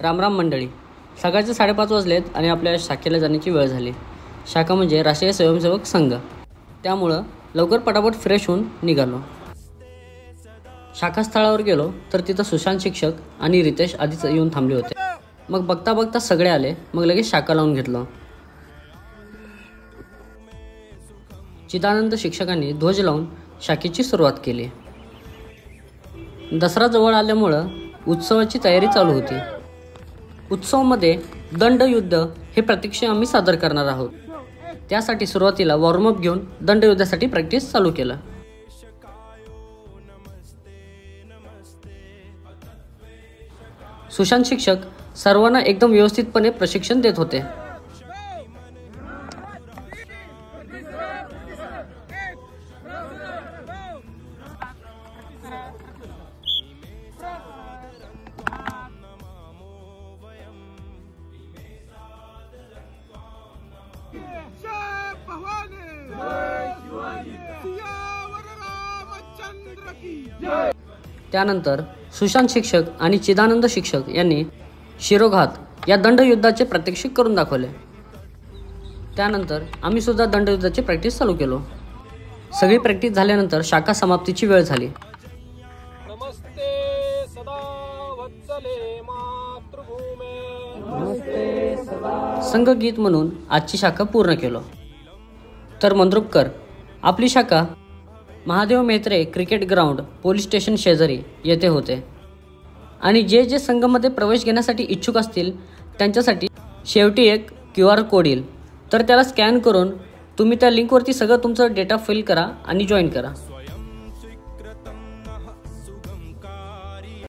रामराम मंडळी, सकाळचे 5:30 वाजलेत आणि आपल्या शाखेला जाण्याची वेळ झाली. शाखा म्हणजे राष्ट्रीय स्वयंसेवक संघ, त्यामुळं लवकर पटापट फ्रेश होऊन निघालो. शाखा स्थळावर गेलो तर तिथं सुशांत शिक्षक आणि रितेश आधीच येऊन थांबले होते. मग बघता बघता सगळे आले. मग लगेच शाखा लावून घेतलं. चिदानंद शिक्षकांनी ध्वज लावून शाखेची सुरुवात केली. दसरा जवळ आल्यामुळं उत्सवाची तयारी चालू होती. उत्सवामध्ये दंडयुद्ध हे प्रत्यक्ष आम्ही सादर करणार आहोत. त्यासाठी सुरुवातीला वॉर्मअप घेऊन दंडयुद्धासाठी प्रॅक्टिस चालू केलं. सुशांत शिक्षक सर्वांना एकदम व्यवस्थितपणे प्रशिक्षण देत होते. त्यानंतर सुशांत शिक्षक आणि चिदानंद शिक्षक यांनी शिरोघात या दंडयुद्धाचे प्रात्यक्षिक करून दाखवले. त्यानंतर आम्ही सुद्धा दंडयुद्धाची प्रॅक्टिस चालू केलो. सगळी प्रॅक्टिस झाल्यानंतर शाखा समाप्तीची वेळ झाली. नमस्ते सदा वत्सले मातृभूमे. संघगीत म्हणून आजची शाखा पूर्ण केलो. तर मंद्रुपकर, आपली शाखा महादेव मेत्रे क्रिकेट ग्राउंड पोलीस स्टेशन शेजारी येथे होते. आणि जे संघामध्ये प्रवेश घेण्यासाठी इच्छुक असतील त्यांच्यासाठी शेवटी एक QR कोड येईल. तर त्याला स्कॅन करून तुम्ही त्या लिंकवरती सगळं तुमचं डेटा फिल करा आणि जॉईन करा.